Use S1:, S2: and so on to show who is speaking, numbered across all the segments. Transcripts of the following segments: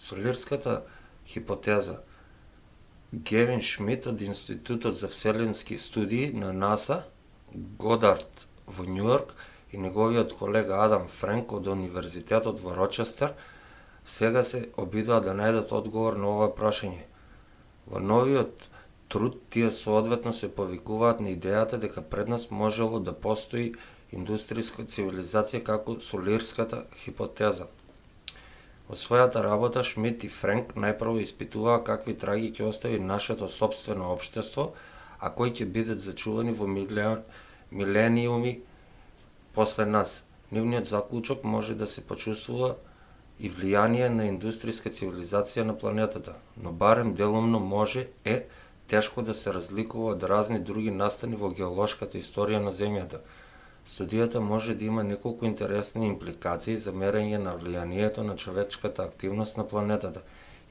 S1: Солирската хипотеза. Гевин Шмидт од Институтот за вселенски студии на НАСА, Годард во Њујорк и неговиот колега Адам Френк од Универзитетот во Рочестер сега се обидуваат да најдат одговор на ова прашање. Во новиот труд тие соодветно се повикуваат на идејата дека пред нас можело да постои индустријска цивилизација како солирската хипотеза. Во својата работа Шмидт и Френк најпрво испитуваа какви траги ќе остави нашето сопствено општество, а кои ќе бидат зачувани во милениуми после нас. Нивниот заклучок може да се почувствува и влијание на индустријска цивилизација на планетата, но барем делумно може тешко да се разликува од разни други настани во геолошката историја на Земјата. Студијата може да има неколку интересни импликации за мерење на влијанието на човечката активност на планетата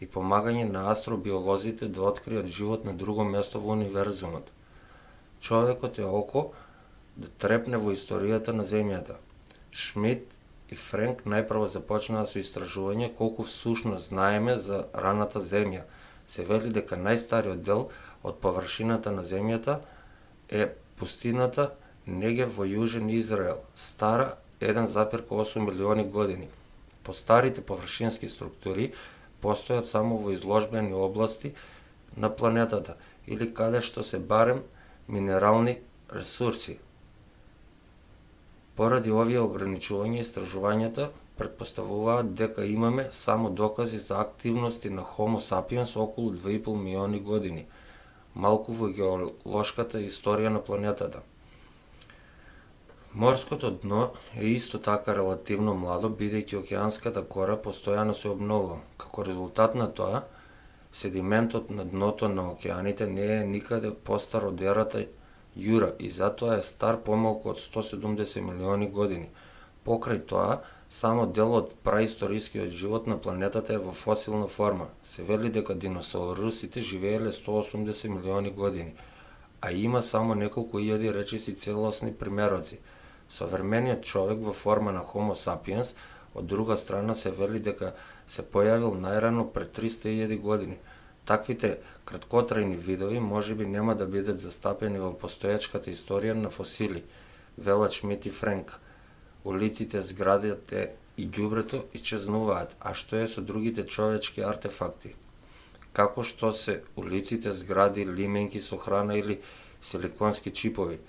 S1: и помагање на астробиолозите да откријат живот на друго место во универзумот. Човекот е око да трепне во историјата на Земјата. Шмидт и Френк најпрво започнаа со истражување колку всушност знаеме за раната Земја. Се вели дека најстариот дел од површината на Земјата е пустината Негев во јужен Израел, стара 1,8 милиони години. Постарите површински структури постојат само во изложбени области на планетата или каде што се барем минерални ресурси. Поради овие ограничувања, истражувањата претпоставуваат дека имаме само докази за активности на Homo sapiens околу 2,5 милиони години, малку во геолошката историја на планетата. Морското дно е исто така релативно младо, бидејќи океанската кора постојано се обновува. Како резултат на тоа, седиментот на дното на океаните не е никаде постар од ерата Јура и затоа е стар помалку од 170 милиони години. Покрај тоа, само дел од праисторискиот живот на планетата е во фосилна форма. Се вели дека диносаурусите живееле 180 милиони години, а има само неколку илјади речиси целосни примероци. Современиот човек во форма на Homo sapiens, од друга страна, се вели дека се појавил најрано пред 300.000 години. Таквите краткотрајни видови можеби нема да бидат застапени во постоечката историја на фосили, велат Шмидт и Френк. Улиците, зградите и ѓубрето исчезнуваат, а што е со другите човечки артефакти? Како што се улиците, згради, лименки со храна или силиконски чипови?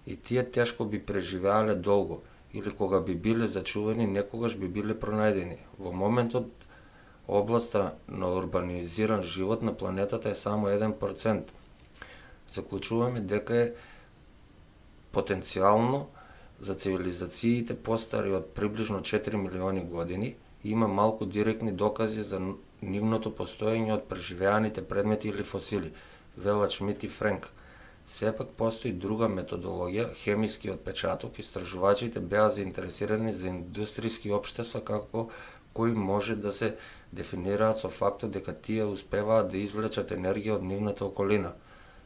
S1: И тие тешко би преживеале долго, или кога би биле зачувани, некогаш би биле пронајдени. Во моментот, областа на урбанизиран живот на планетата е само 1%. Заклучуваме дека е потенцијално за цивилизациите постари од приближно 4 милиони години и има малку директни докази за нивното постоење од преживеаните предмети или фосили, велат Шмидт и Френк. Сепак постои друга методологија, хемиски отпечаток. Истражувачите беа заинтересирани за индустријски општества како кои може да се дефинираат со фактот дека тие успеваат да извлечат енергија од нивната околина.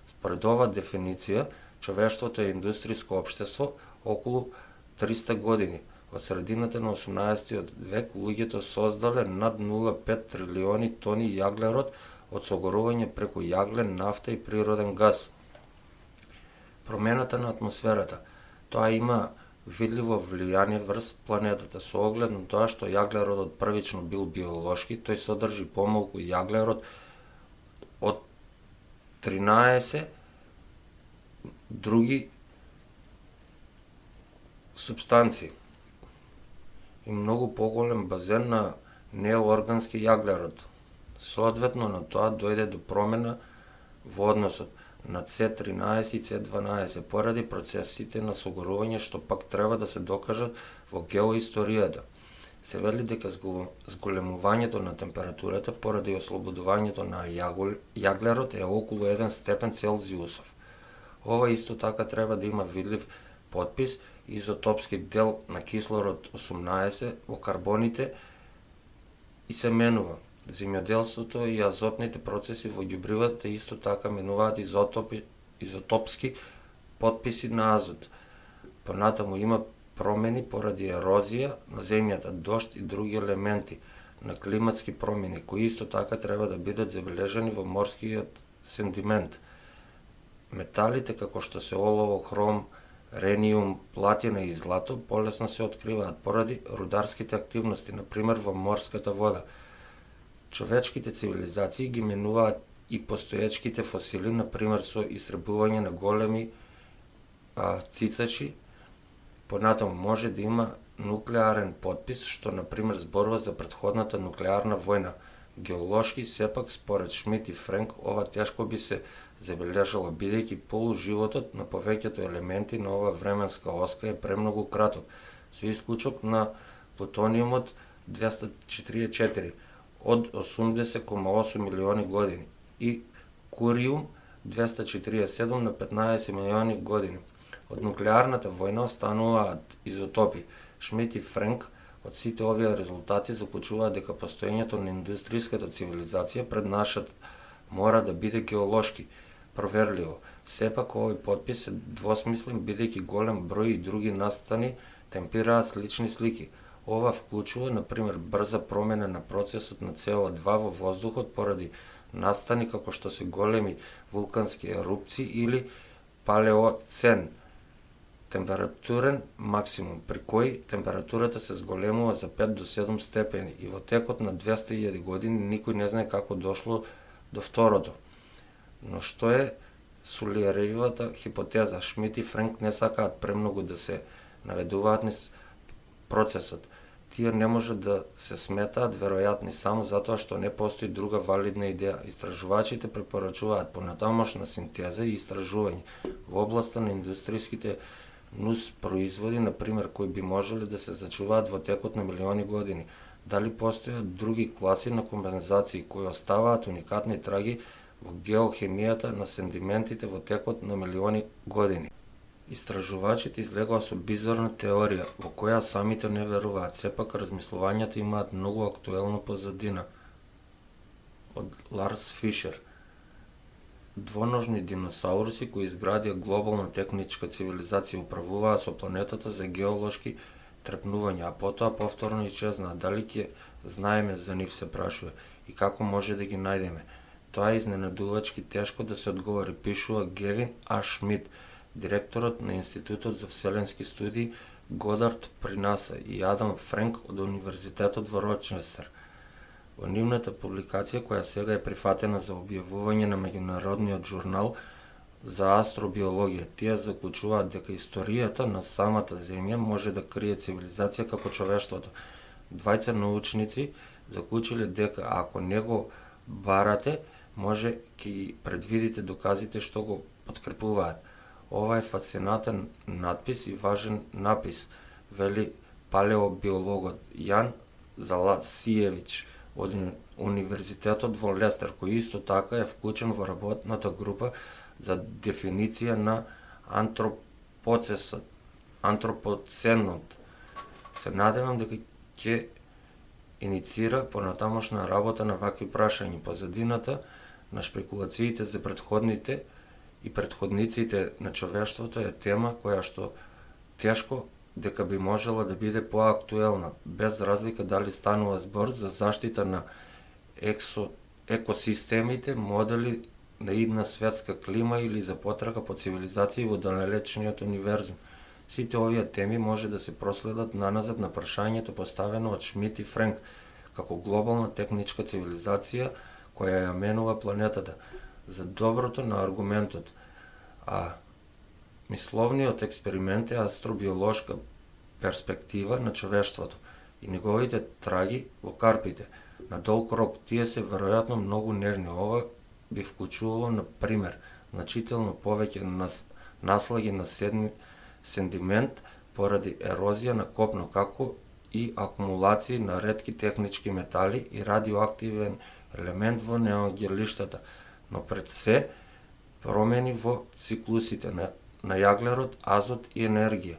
S1: Според оваа дефиниција, човештвото е индустријско општество околу 300 години. Од средината на 18 век луѓето создале над 0,5 трилиони тони јаглерод од согорување преку јаглен, нафта и природен газ. Промената на атмосферата. Тоа има видливо влијание врз планетата со оглед на тоа што јаглеродот првично бил биолошки, тој содржи помалку јаглерод од 13 други супстанции и многу поголем базен на неоргански јаглерод. Соодветно на тоа дојде до промена во односот на C13 и C12 поради процесите на согорување што пак треба да се докажат во геоисторијата. Се вели дека зголемувањето на температурата поради ослободувањето на јаглерод е околу 1 степен Целзиусов. Ова исто така треба да има видлив потпис, изотопски дел на кислород 18 во карбоните и се менува. Земјоделството и азотните процеси во ѓубривата исто така менуваат изотопски потписи на азот. Понатаму има промени поради ерозија на земјата, дожд и други елементи. на климатски промени, кои исто така треба да бидат забележани во морскиот сендимент. Металите како што се олово, хром, рениум, платина и злато полесно се откриваат поради рударските активности, например во морската вода. Човечките цивилизации ги менуваат и постоечките фосили, например со истребување на големи цицачи. Понатаму може да има нуклеарен потпис, што например зборува за претходната нуклеарна војна. Геолошки, сепак, според Шмит и Френк, ова тешко би се забележало, бидејќи полуживотот на повеќето елементи на ова временска оска е премногу краток, со исклучок на плутониумот 244 од 80,8 милиони години и куриум 247 на 15 милиони години. Од нуклеарната војна остануваат изотопи. Шмит и Френк од сите овие резултати заклучуваат дека постоењето на индустријската цивилизација пред нашата мора да биде геолошки проверливо. Сепак овој потпис е двосмислен, бидејќи голем број и други настани темпираат слични слики. Ова вклучува, например, брза промена на процесот на CO2 во воздухот поради настани како што се големи вулкански ерупции или палеоцен, температурен максимум, при кој температурата се зголемува за 5 до 7 степени и во текот на 200.000 години никој не знае како дошло до второто. Но што е Солиеревата хипотеза? Шмит и Френк не сакаат премногу да се наведуваат низ процесот. Тие не може да се сметаат веројатни само затоа што не постои друга валидна идеја. Истражувачите препорачуваат понатамошна синтеза и истражување во областа на индустријските нус производи, например, кои би можеле да се зачуваат во текот на милиони години. Дали постојат други класи на компензации кои оставаат уникатни траги во геохемијата на сендиментите во текот на милиони години. Истражувачите излегоа со бизарна теорија, во која самите не веруваат, сепак размислувањата имаат многу актуелна позадина. Од Ларс Фишер. Двоножни диносауруси кои изградија глобална техничка цивилизација управуваа со планетата за геолошки трепнувања, а потоа повторно исчезнаа. Дали ќе знаеме за нив, се прашува, и како може да ги најдеме? Тоа е изненадувачки тешко да се одговори, пишува Гевин А. Шмит, директорот на Институтот за вселенски студии Годард при НАСА и Адам Френк од Универзитетот во Рочестер. Во нивната публикација, која сега е прифатена за објавување на меѓународниот журнал за астробиологија, тие заклучуваат дека историјата на самата Земја може да крие цивилизација како човештвото. Двајца научници заклучиле дека ако не го барате, може ќе ги предвидите доказите што го подкрепуваат. Ова е фасцинатен надпис и важен напис, вели палеобиологот Јан Заласиевич од Универзитетот во Лестер, кој исто така е вклучен во работната група за дефиниција на антропоценот. Се надевам дека ќе иницира понатамошна работа на вакви прашања. Позадината на шпекулациите за предходните и предходниците на човештвото е тема која што тешко дека би можела да биде поактуелна, без разлика дали станува збор за заштита на екосистемите, модели на идна светска клима или за потрага по цивилизации во далечниот универзум. Сите овие теми може да се проследат наназад на прашањето поставено од Шмит и Френк, како глобална техничка цивилизација која ја менува планетата, за доброто на аргументот, а мисловниот експеримент е астробиолошка перспектива на човештвото и неговите траги во карпите. На долг рок тие се веројатно многу нежни. Ова би вклучувало, на пример, значително повеќе наслаги на сендимент поради ерозија на копно, како и акумулации на ретки технички метали и радиоактивен елемент во неогелиштата, но пред се промени во циклусите на јаглерод, азот и енергија,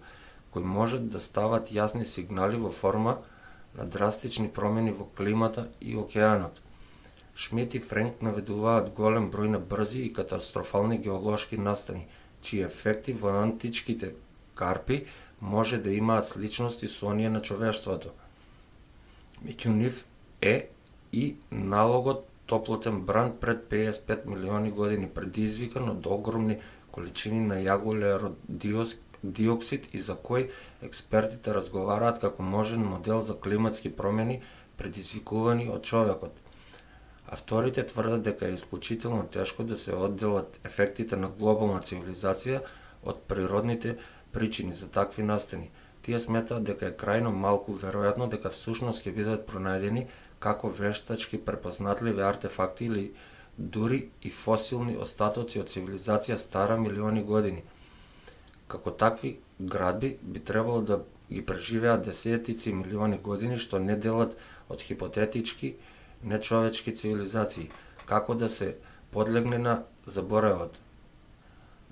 S1: кои можат да стават јасни сигнали во форма на драстични промени во климата и океанот. Шмит и Френк наведуваат голем број на брзи и катастрофални геолошки настани, чии ефекти во античките карпи може да имаат сличности со оние на човештвото. Меѓу нив и налогот топлотен бран пред 55 милиони години предизвикан од огромни количини на јаглерод диоксид и за кој експертите разговараат како можен модел за климатски промени предизвикувани од човекот. Авторите тврдат дека е исклучително тешко да се одделат ефектите на глобална цивилизација од природните причини за такви настани. Тие сметаат дека е крајно малку веројатно дека всушност ќе бидат пронајдени како вештачки препознатливи артефакти или дури и фосилни остатоци од цивилизација стара милиони години. Како такви градби би требало да ги преживеат десетици милиони години, што не делат од хипотетички нечовечки цивилизации, како да се подлегне на заборавот.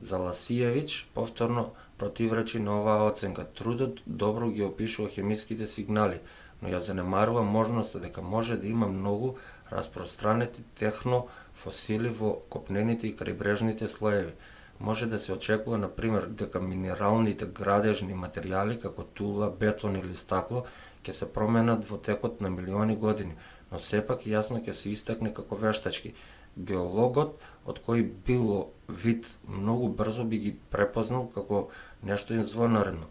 S1: Заласиевиќ повторно противречи на оваа оценка. Трудот добро ги опишува хемиските сигнали, но ја занемарува можноста дека може да има многу распространети технофосили во копнените и крајбрежните слоеви. Може да се очекува, например, дека минералните градежни материјали, како тула, бетон или стакло, ќе се променат во текот на милиони години, но сепак јасно ќе се истакне како вештачки. Биологот, од кој било вид, многу брзо би ги препознал како нешто извонредно.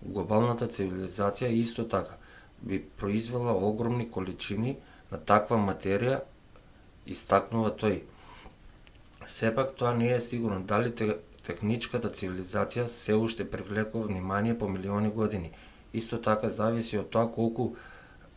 S1: Глобалната цивилизација исто така би произвела огромни количини на таква материја, истакнува тој. Сепак тоа не е сигурно дали техничката цивилизација се уште привлекува внимание по милиони години. Исто така зависи од тоа колку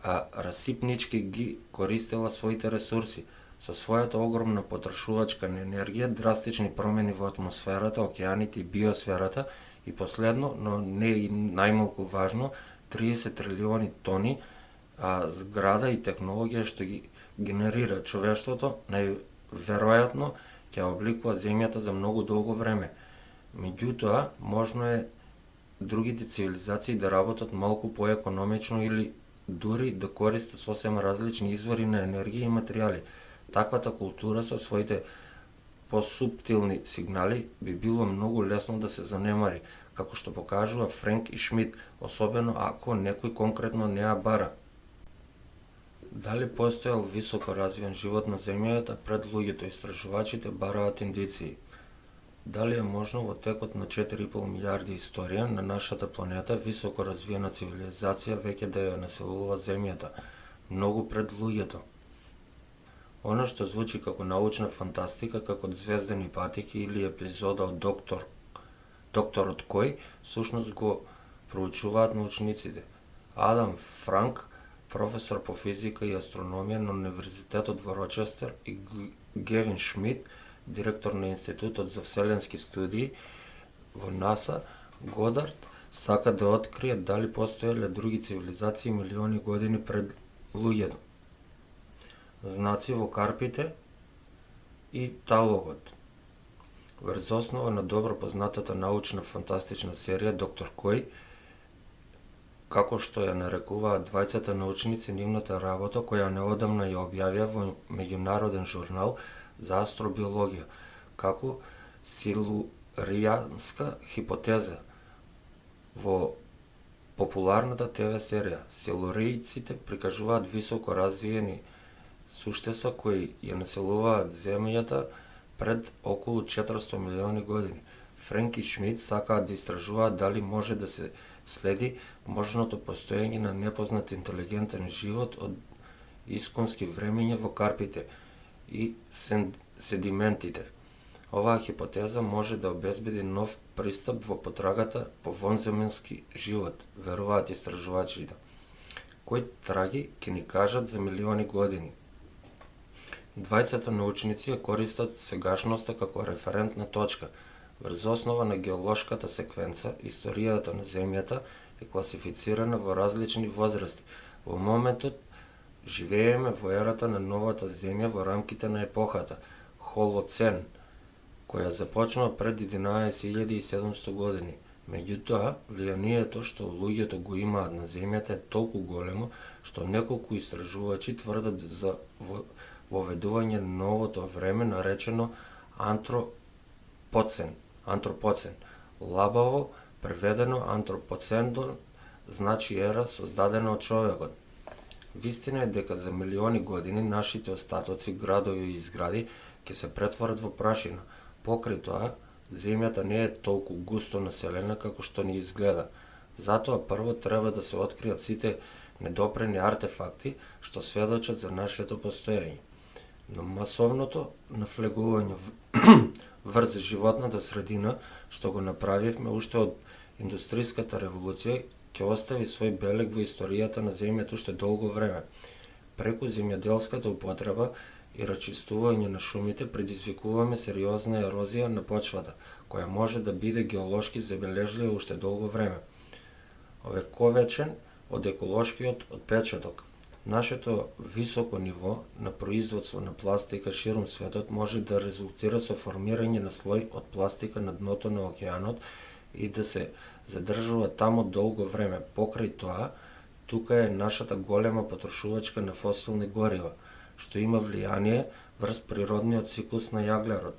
S1: расипнички ги користела своите ресурси. Со својата огромна потрошувачка на енергија, драстични промени во атмосферата, океаните и биосферата и последно, но не и најмалку важно, 30 трилиони тони зграда и технологија што ги генерира човештвото, најверојатно ќе обликува земјата за многу долго време. Меѓутоа, можно е другите цивилизации да работат малку поекономично или дури да користат сосема различни извори на енергија и материјали. Таквата култура со своите посуптилни сигнали би било многу лесно да се занемари, како што покажува Френк и Шмидт, особено ако некој конкретно не ја бара. Дали постоел високо развиен живот на земјата пред луѓето, истражувачите бараат индиции. Дали е можно во текот на 4,5 милиарди историја на нашата планета високо развиена цивилизација веќе да ја населувала земјата, многу пред луѓето? Оно што звучи како научна фантастика, како звездени патики или епизода од Докторот кој, всушност го проучуваат научниците. Адам Франк, професор по физика и астрономија на Универзитетот во Рочестер, и Гевин Шмидт, директор на Институтот за вселенски студии во НАСА, Годард, сака да открие дали постоеле други цивилизации милиони години пред луѓето. Знаци во карпите и талогот. Врз основа на добро познатата научна фантастична серија Доктор Кој, како што ја нарекуваат двајцата научници, нивната работа, која неодамна ја објавија во меѓународен журнал за астробиологија, како силуријанска хипотеза. Во популарната ТВ серија, силуријците прикажуваат високо развиени суштества кои ја населуваат земјата пред околу 400 милиони години. Френк и Шмидт сакаат да истражуваат дали може да се следи можното постоење на непознат интелигентен живот од исконски времења во карпите и седиментите. Оваа хипотеза може да обезбеди нов пристап во потрагата по вонземенски живот, веруваат истражувачите, кои траги ќе ни кажат за милиони години. Двајцата научници ја користат сегашноста како референтна точка. Врз основа на геолошката секвенца, историјата на Земјата е класифицирана во различни возрасти. Во моментот живееме во ерата на новата Земја во рамките на епохата Холоцен, која започнува пред 11.700 години. Меѓутоа, влијанието што луѓето го имаат на Земјата е толку големо, што неколку истражувачи тврдат за воведување на новото време наречено антропоцен. Лабаво преведено антропоцендон значи ера создадена од човекот. Вистина е дека за милиони години нашите остатоци, градови и згради ќе се претворат во прашина. Покрај тоа, земјата не е толку густо населена како што ни изгледа. Затоа прво треба да се откријат сите недопрени артефакти што сведочат за нашето постоење. Но масовното нафлегување врз животната средина што го направивме уште од индустриската револуција ќе остави свој белег во историјата на земјата уште долго време. Преку земјоделската употреба и рачистување на шумите предизвикуваме сериозна ерозија на почвата, која може да биде геолошки забележлива уште долго време. Овековечен од еколошкиот отпечаток. Нашето високо ниво на производство на пластика ширум светот може да резултира со формирање на слој од пластика на дното на океанот и да се задржува таму долго време. Покрај тоа, тука е нашата голема потрошувачка на фосилни горива, што има влијание врз природниот циклус на јаглерот.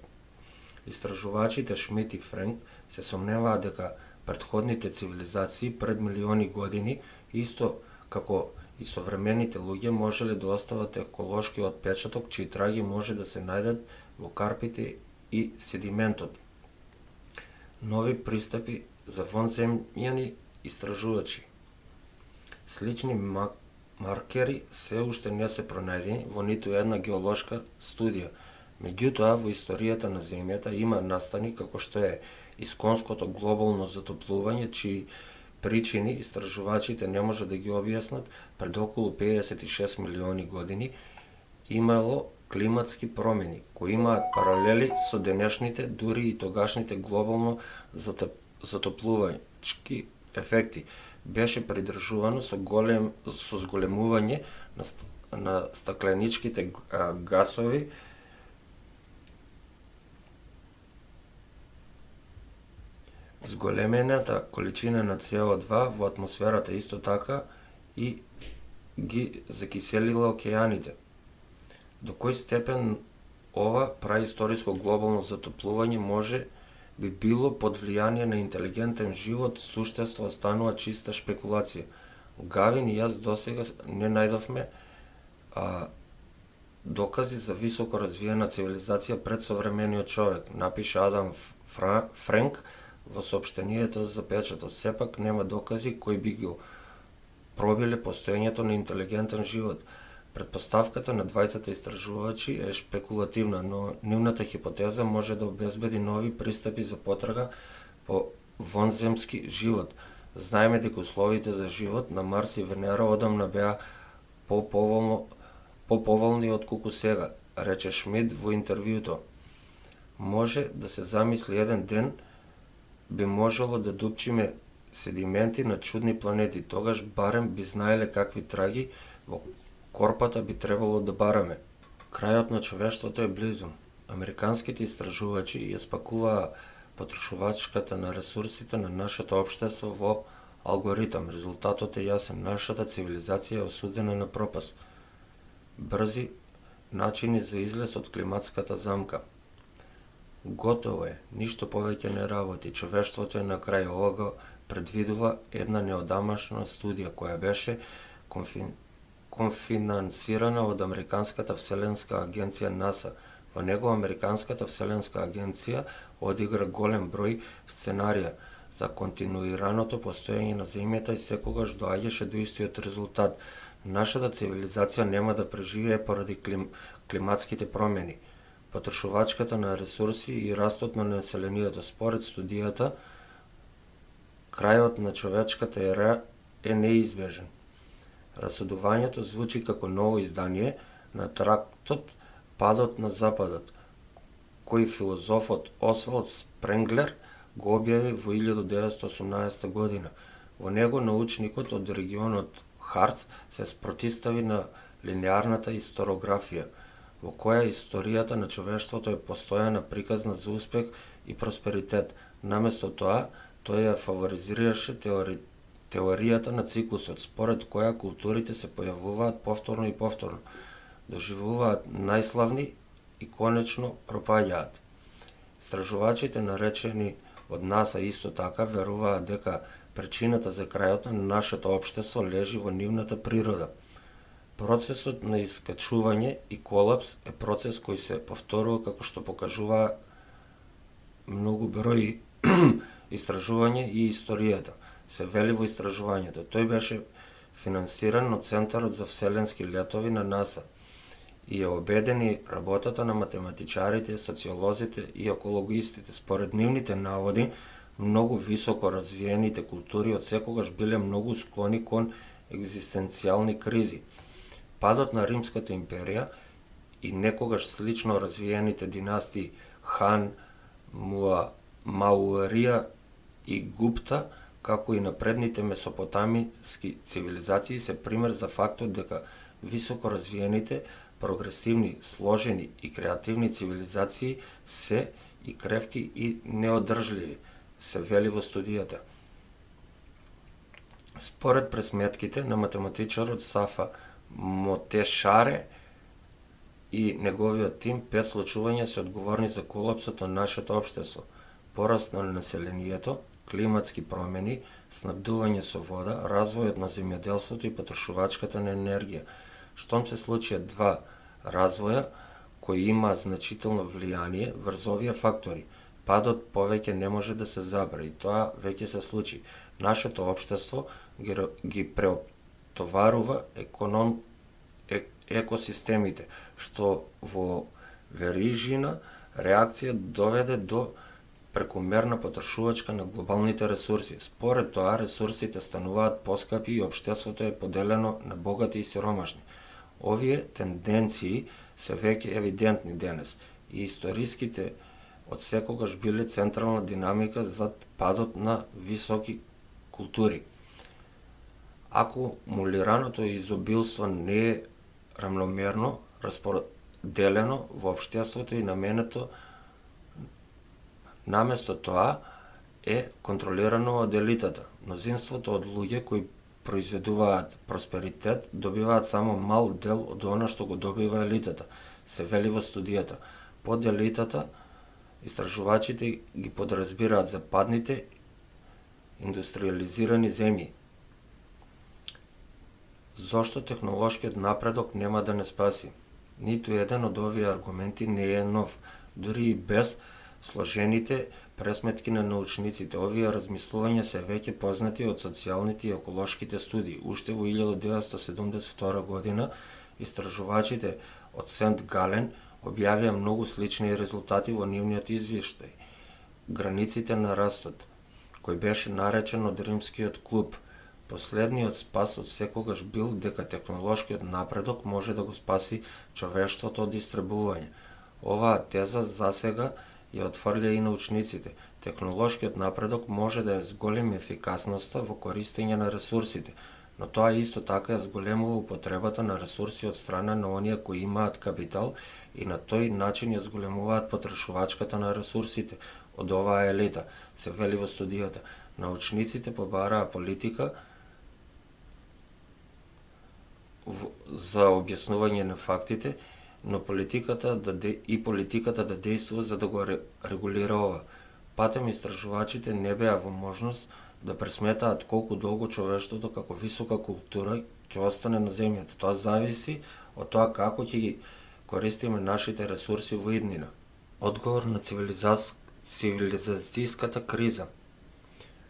S1: Истражувачите Шмит и Френк се сомневаат дека претходните цивилизации пред милиони години, исто како и современите луѓе, можеле да остават еколошки отпечаток чии траги може да се најдат во карпите и седиментот. Нови пристапи за вонземјани истражувачи. Слични маркери се уште не се пронајдени во ниту една геолошка студија. Меѓутоа, во историјата на земјата има настани како што е исконското глобално затоплување, чии причини истражувачите не може да ги објаснат. Пред околу 56 милиони години имало климатски промени, кои имаат паралели со денешните, дури и тогашните глобално затоплувачки ефекти. Беше придржувано со зголемување на стакленичките гасови, зголемената количина на CO2 во атмосферата исто така и ги закиселила океаните. До кој степен ова праисториско глобално затоплување може би било под влијание на интелигентен живот, суштество останува чиста шпекулација. Гавин и јас досега не најдовме докази за високо развиена цивилизација пред современиот човек, напиша Адам Френк во соопштението за печатот. Сепак нема докази кои би го пробиле постоењето на интелигентен живот. Претпоставката на двајцата истражувачи е шпекулативна, но нивната хипотеза може да обезбеди нови пристапи за потрага по вонземски живот. Знаеме дека условите за живот на Марс и Венера одамна беа поповолни отколку сега, рече Шмит во интервјуто. Може да се замисли еден ден би можело да дупчиме седименти на чудни планети, тогаш барем би знаеле какви траги во корпата би требало да бараме. Крајот на човештвото е близу. Американските истражувачи ја спакуваа потрошувачката на ресурсите на нашето општество во алгоритам. Резултатот е јасен. Нашата цивилизација е осудена на пропаст. Брзи начини за излез од климатската замка. Готово е, ништо повеќе не работи. Човештвото е на крај. Ова го предвидува една неодамашна студија која беше конфинансирана од Американската вселенска агенција НАСА. Во него Американската вселенска агенција одигра голем број сценарија за континуираното постоење на Земјата и секогаш доаѓаше до истиот резултат. Нашата цивилизација нема да преживее поради климатските промени, потрошувачката на ресурси и растот на населението. Според студијата, крајот на човечката ера е неизбежен. Расудувањето звучи како ново издание на трактот Падот на Западот, кој филозофот Освалд Спренглер го објави во 1918 година. Во него научникот од регионот Харц се спротистави на линеарната историографија, во која историјата на човештвото е постојана приказна за успех и просперитет. Наместо тоа, тој ја фаворизираше теоријата на циклусот, според која културите се појавуваат повторно и повторно, доживуваат најславни и конечно пропаѓаат. Истражувачите, наречени од НАСА, исто така веруваат дека причината за крајот на нашето општество лежи во нивната природа. Процесот на искачување и колапс е процес кој се повторува како што покажува многу брои истражување и историјата. Се вели во истражувањето. Тој беше финансиран од Центарот за вселенски летови на НАСА и е обедени работата на математичарите, социолозите и екологистите. Според нивните наводи, многу високо развиените култури од секогаш биле многу склони кон екзистенцијални кризи. Падот на Римската империја и некогаш слично развиените династии Хан, Маурија и Гупта, како и напредните месопотамиски цивилизации се пример за фактот дека високо развиените, прогресивни, сложени и креативни цивилизации се и кревки и неодржливи, се вели во студијата. Според пресметките на математичарот Сафа Мотешаре и неговиот тим, 5 случувања се одговорни за колапсот на нашето општество: пораст на населението, климатски промени, снабдување со вода, развојот на земјоделството и потрошувачката на енергија. Штом се случија два развоја кои има значително влијание врз овие фактори, падот повеќе не може да се забрави, тоа веќе се случи. Нашето општество ги преотоварува екосистемите, што во верижина реакција доведе до прекумерна потрошувачка на глобалните ресурси. Според тоа, ресурсите стануваат поскапи и општеството е поделено на богати и сиромашни. Овие тенденции се веќе евидентни денес и историските од секогаш биле централна динамика зад падот на високи култури. Акумулираното изобилство не е рамномерно расподелено во општеството и наместо тоа е контролирано од елитата. Мнозинството од луѓе кои произведуваат просперитет добиваат само мал дел од она што го добива елитата, се вели во студијата. Под елитата истражувачите ги подразбираат западните индустриализирани земји. Зошто технолошкиот напредок нема да не спаси? Ниту еден од овие аргументи не е нов, дури и без сложените пресметки на научниците. Овие размислувања се веќе познати од социјалните и еколошките студии. Уште во 1972 година истражувачите од Сент Гален објавија многу слични резултати во нивниот извештај "Границите на растот", кој беше наречен од Римскиот клуб. Последниот спас од секогаш бил дека технолошкиот напредок може да го спаси човештвото од истребување. Оваа теза засега ја отфрлја и научниците. Технолошкиот напредок може да ја зголеми ефикасноста во користење на ресурсите, но тоа исто така ја зголемува употребата на ресурси од страна на оние кои имаат капитал и на тој начин ја зголемуваат потрошувачката на ресурсите од оваа елита, се вели во студијата. Научниците побараа политика за објаснување на фактите, но политиката да действува за да го регулира ова. Патем истражувачите не беа во можност да пресметаат колку долго човештвото како висока култура ќе остане на земјата. Тоа зависи од тоа како ќе ги користиме нашите ресурси во иднина. Одговор на цивилизацијската криза.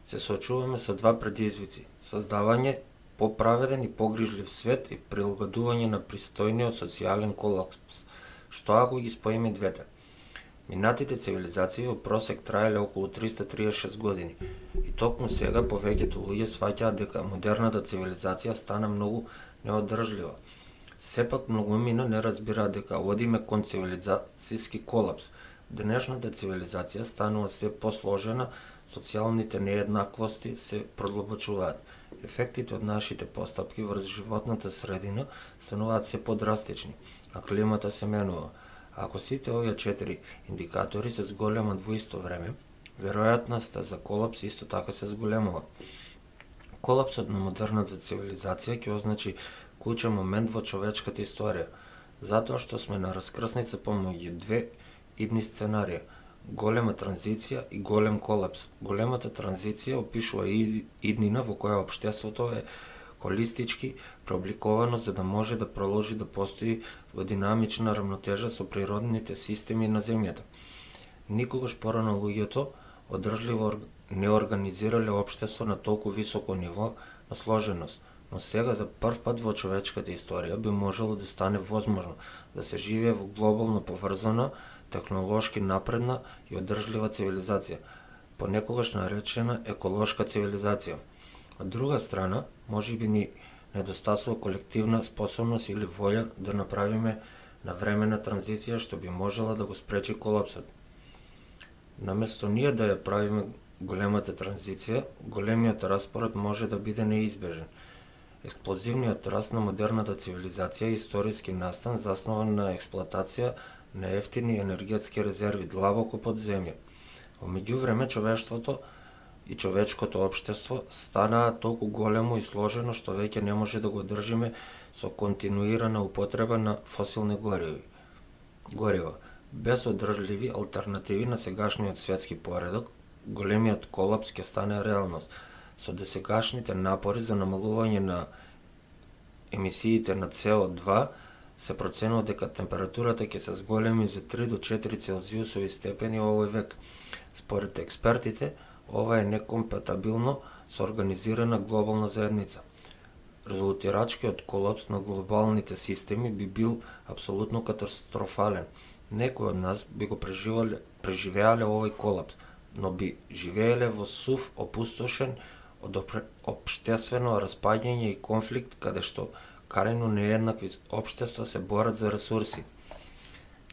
S1: Се соочуваме со два предизвици: создавање поправеден и погрижлив свет и прилагодување на пристојниот социјален колапс. Што ако ги споиме двете? Минатите цивилизации во просек траеле околу 336 години и токму сега повеќето луѓе сваќаат дека модерната цивилизација стана многу неодржлива. Сепак многумина не разбираат дека одиме кон цивилизацијски колапс. Денешната цивилизација станува се посложена, социјалните нееднаквости се продлабочуваат. Ефектите од нашите постапки врз животната средина стануваат се подрастични, а климата се менува. Ако сите овие 4 индикатори се зголемат во исто време, веројатноста за колапс исто така се зголемува. Колапсот на модерната цивилизација ќе означи клучен момент во човечката историја, затоа што сме на раскрсница помеѓу две идни сценарија: голема транзиција и голем колапс. Големата транзиција опишува иднина во која општеството е холистички преобликовано за да може да продолжи да постои во динамична рамнотежа со природните системи на земјата. Никогаш порано луѓето одржливо не организирале општество на толку високо ниво на сложеност, но сега за прв пат во човечката историја би можело да стане возможно да се живее во глобално поврзана, технолошки напредна и одржлива цивилизација, понекогаш наречена еколошка цивилизација. Од друга страна, можеби ни недостасува колективна способност или волја да направиме навремена транзиција што би можела да го спречи колапсот. Наместо ние да ја правиме големата транзиција, големиот распоред може да биде неизбежен. Експлозивниот раст на модерната цивилизација е историски настан заснован на експлоатација на ефтини енергетски резерви длабоко под земја. Во меѓувреме човештвото и човечкото општество станаа толку големо и сложено што веќе не може да го одржиме со континуирана употреба на фосилни горива. Без одржливи алтернативи на сегашниот светски поредок, големиот колапс ќе стане реалност. Со досегашните напори за намалување на емисиите на CO2 се проценува дека температурата ќе се зголеми за 3 до 4 целзиусови степени овој век. Според експертите, ова е некомпатибилно со организирана глобална заедница. Резултирачкиот колапс на глобалните системи би бил апсолутно катастрофален. Некои од нас би го преживеале овој колапс, но би живееле во сув, опустошен од општествено распаѓање и конфликт каде што карајно нееднакви општества се борат за ресурси.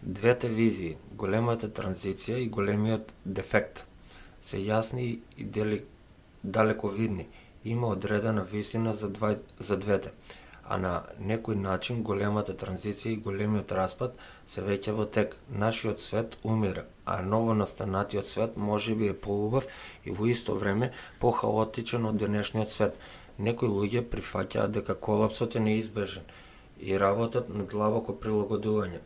S1: Двете визии, големата транзиција и големиот дефект, се јасни и далековидни. Има одредена висина за двете, а на некој начин големата транзиција и големиот распад се веќе во тек. Нашиот свет умира, а новонастанатиот свет можеби е поубав и во исто време похаотичен од денешниот свет. Некои луѓе прифаќаат дека колапсот е неизбежен и работат на длабоко прилагодување.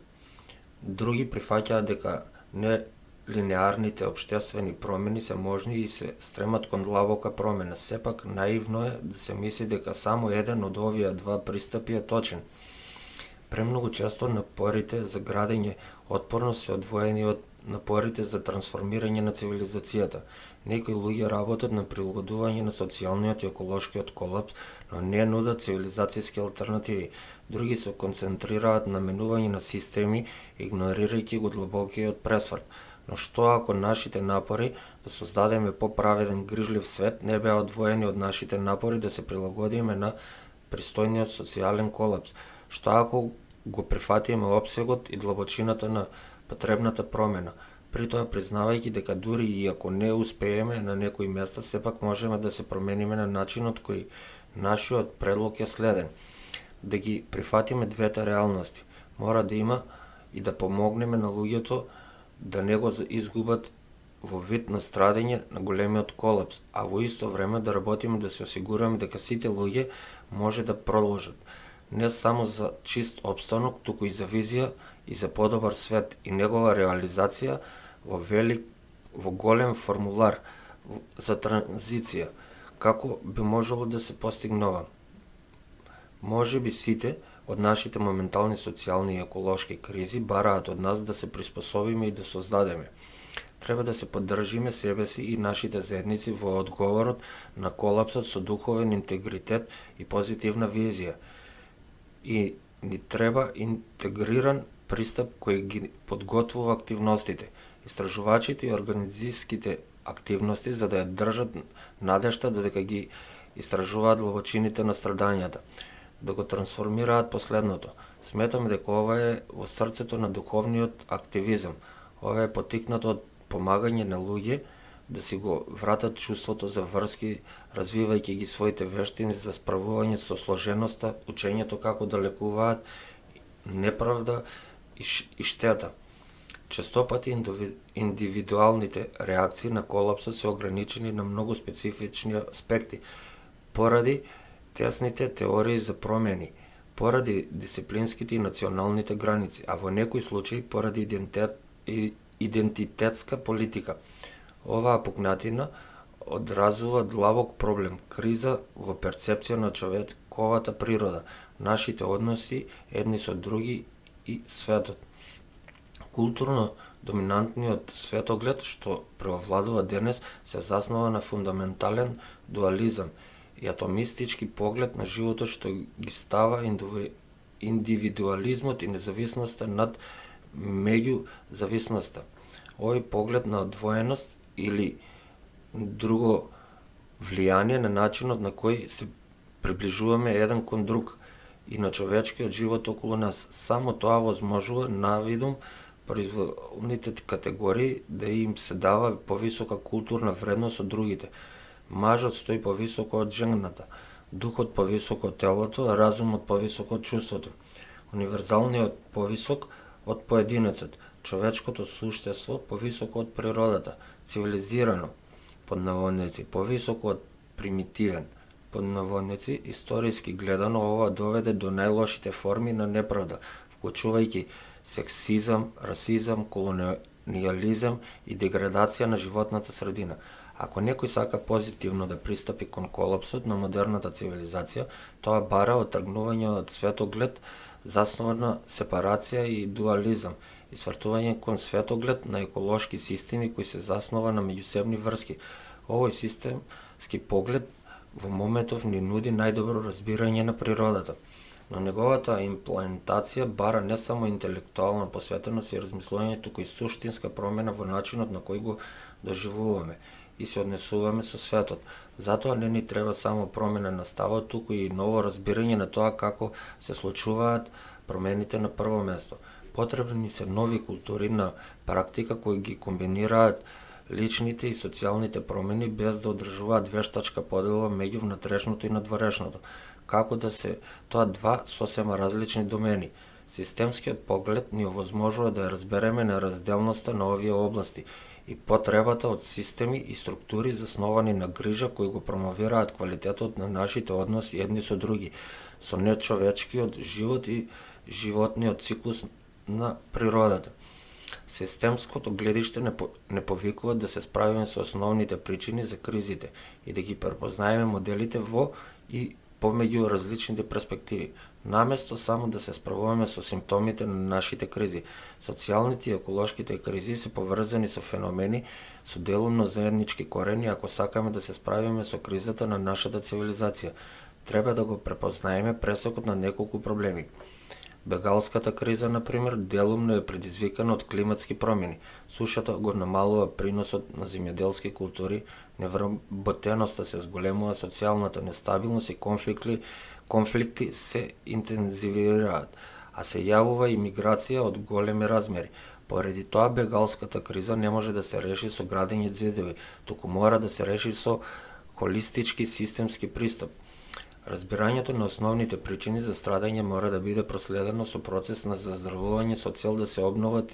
S1: Други прифаќаат дека нелинеарните општествени промени се можни и се стремат кон длабока промена. Сепак наивно е да се мисли дека само еден од овие два пристапи е точен. Премногу често напорите за градење отпорност се одвоени од напорите за трансформирање на цивилизацијата. Некои луѓе работат на прилагодување на социјалниот и еколошкиот колапс, но не нудат цивилизацијски алтернативи. Други се концентрираат на менување на системи, игнорирајќи го длабокиот пресврт. Но што ако нашите напори да создадеме поправеден грижлив свет не беа одвоени од нашите напори да се прилагодиме на пристојниот социјален колапс? Што ако го прифатиме опсегот и длабочината на потребната промена, притоа признавајќи дека дури и ако не успееме на некои места, сепак можеме да се промениме на начинот кој нашиот предлог е следен. Да ги прифатиме двете реалности, мора да има и да помогнеме на луѓето да не го изгубат во вид на страдење на големиот колапс, а во исто време да работиме да се осигураме дека сите луѓе може да продолжат. Не само за чист опстанок, туку и за визија и за подобар свет и негова реализација во голем формулар за транзиција. Како би можело да се постигнува? Може би сите од нашите моментални социјални и еколошки кризи бараат од нас да се приспособиме и да создадеме. Треба да се поддржиме себеси и нашите заедници во одговорот на колапсот со духовен интегритет и позитивна визија. И ни треба интегриран пристап кој ги подготвува активностите, истражувачите и организиските активности за да ја држат надежта додека ги истражуваат длабочините на страдањата, да го трансформираат последното. Сметаме дека ова е во срцето на духовниот активизам. Ова е потикнато од помагање на луѓе да си го вратат чувството за врски, развивајќи ги своите вештини за справување со сложеноста, учењето како да лекуваат неправда и штета. Честопати индивидуалните реакции на колапсот се ограничени на многу специфични аспекти, поради тесните теории за промени, поради дисциплинските и националните граници, а во некои случаи поради идентитетска политика. Оваа пукнатина одразува длабок проблем, криза во перцепција на човековата природа, нашите односи едни со други и светот. Културно доминантниот светоглед што преовладува денес се заснова на фундаментален дуализам и атомистички поглед на животот што ги става индивидуализмот и независноста над меѓузависноста. Овој поглед на одвоеност или друго влијание на начинот на кој се приближуваме еден кон друг и на човечкиот живот околу нас. Само тоа возможува навидум произволните категории да им се дава повисока културна вредност од другите. Мажот стои повисоко од жената, духот повисоко од телото, разумот повисоко од чувството, универзалниот повисок од поединецот, човечкото суштество повисоко од природата, цивилизирано, под наводници, повисоко од примитивен, под наводници. Историски гледано, ова доведе до најлошите форми на неправда, вклучувајќи сексизам, расизам, колониализам и деградација на животната средина. Ако некој сака позитивно да пристапи кон колапсот на модерната цивилизација, тоа бара отргнување од светоглед заснован на сепарација и дуализам, и свртување кон светоглед на еколошки системи кои се заснова на меѓусебни врски. Овој системски поглед во моментов ни нуди најдобро разбирање на природата, но неговата имплементација бара не само интелектуална посветеност и размислување, туку и суштинска промена во начинот на кој го доживуваме и се однесуваме со светот. Затоа не ни треба само промена на ставот, туку и ново разбирање на тоа како се случуваат промените на прво место. Потребни се нови култури на практика кои ги комбинираат личните и социјалните промени без да одржуваат вештачка подела меѓу внатрешното и надворешното, како да се тоа два сосема различни домени. Системскиот поглед ни овозможува да ја разбереме неразделноста на овие области и потребата од системи и структури засновани на грижа кои го промовираат квалитетот на нашите односи едни со други, со нечовечкиот живот и животниот циклус на природата. Системското гледиште не повикува да се справиме со основните причини за кризите и да ги препознаеме моделите во и помеѓу различните перспективи, наместо само да се справуваме со симптомите на нашите кризи. Социјалните и еколошките кризи се поврзани со феномени со делумно заеднички корени. Ако сакаме да се справиме со кризата на нашата цивилизација, треба да го препознаеме пресекот на неколку проблеми. Бегалската криза, например, делумно е предизвикана од климатски промени. Сушата го намалува приносот на земјоделски култури, невработеноста се зголемува, социјалната нестабилност и конфликти се интензивираат, а се јавува и миграција од големи размери. Поради тоа бегалската криза не може да се реши со градење ѕидови, туку мора да се реши со холистички системски пристап. Разбирањето на основните причини за страдање мора да биде проследено со процес на заздравување со цел да се обноват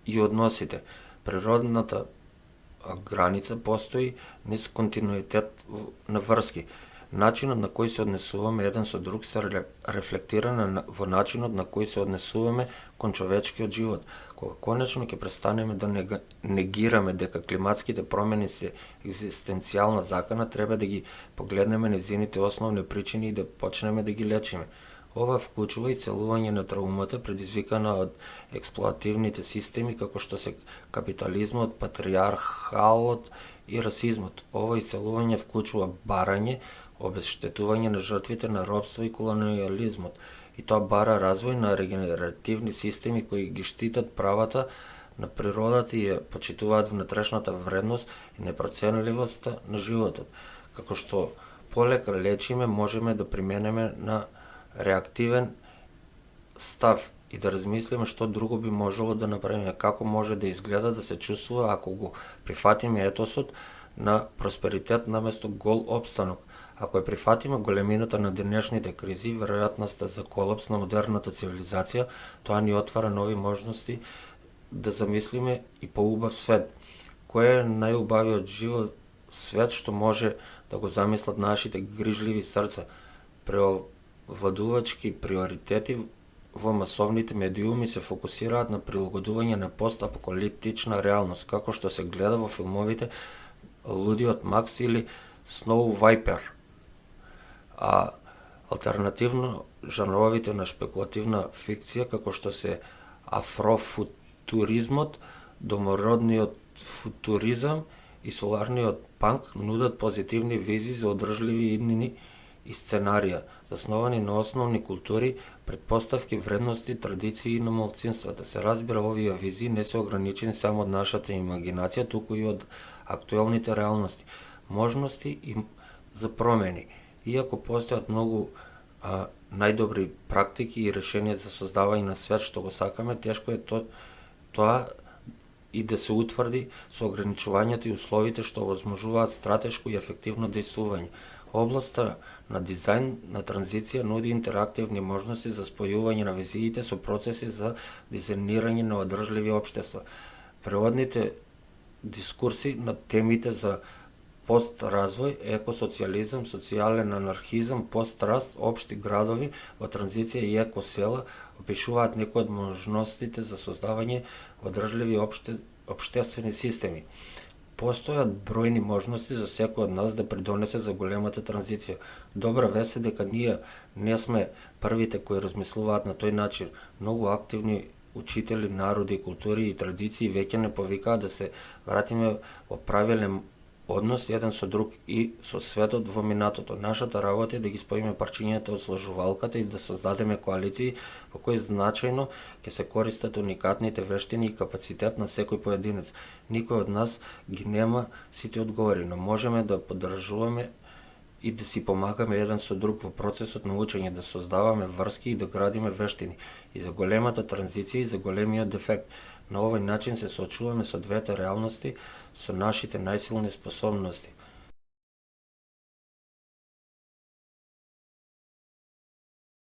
S1: и односите. Природната граница постои низ континуитет на врски. Начинот на кој се однесуваме еден со друг се рефлектира во начинот на кој се однесуваме кон човечкиот живот. Кога конечно ќе престанеме да негираме дека климатските промени се екзистенцијална закана, треба да ги погледнеме незините основни причини и да почнеме да ги лечиме. Ова вклучува и целување на траумата предизвикана од експлоативните системи како што се капитализмот, патриархалот и расизмот. Ова исцелување вклучува барање, обезштетување на жртвите на робство и колониализмот, и тоа бара развој на регенеративни системи кои ги штитат правата на природата и ја почитуваат внатрешната вредност и непроценливоста на животот. Како што полека лечиме, можеме да применеме на реактивен став и да размислиме што друго би можело да направиме, како може да изгледа да се чувствува ако го прифатиме етосот на просперитет наместо гол обстанок. Ако ја прифатиме големината на денешните кризи, веројатноста за колапс на модерната цивилизација, тоа ни отвара нови можности да замислиме и поубав свет. Кој е најубавиот живот свет што може да го замислат нашите грижливи срца? Преовладувачки приоритети во масовните медиуми се фокусираат на прилагодување на постапокалиптична реалност, како што се гледа во филмовите Лудиот Макс или Snow Viper. А алтернативно жанровите на шпекулативна фикција како што се афрофутуризмот, домородниот футуризам и соларниот панк нудат позитивни визии за одржливи иднини и сценарија, засновани на основни култури, претпоставки, вредности, традиции на малцинствата. Се разбира, овие визии не се ограничени само од нашата имагинација, туку и од актуелните реалности, можности и за промени. Иако постојат многу најдобри практики и решенија за создавање на свет што го сакаме, тешко е тоа и да се утврди со ограничувањата и условите што овозможуваат стратешко и ефективно дејствување. Областа на дизајн на транзиција нуди интерактивни можности за спојување на визиите со процеси за дизајнирање на одржливи општества. Преводните дискурси на темите за постразвој, екосоцијализам, социјален анархизам, постраст, општи градови во транзиција и екосела опишуваат некои од можностите за создавање одржливи општествени системи. Постојат бројни можности за секој од нас да придонесе за големата транзиција. Добра вест е дека ние не сме првите кои размислуваат на тој начин. Многу активни учители, народи, култури и традиции веќе не повикаат да се вратиме во правилен однос еден со друг и со светот во минатото. Нашата работа е да ги споиме парчињата од сложувалката и да создадеме коалиции во кои значајно ќе се користат уникатните вештини и капацитет на секој поединец. Никој од нас ги нема сите одговори, но можеме да поддржуваме и да си помагаме еден со друг во процесот на учење, да создаваме врски и да градиме вештини. И за големата транзиција и за големиот дефект. На овој начин се соочуваме со двете реалности, со нашите најсилни способности.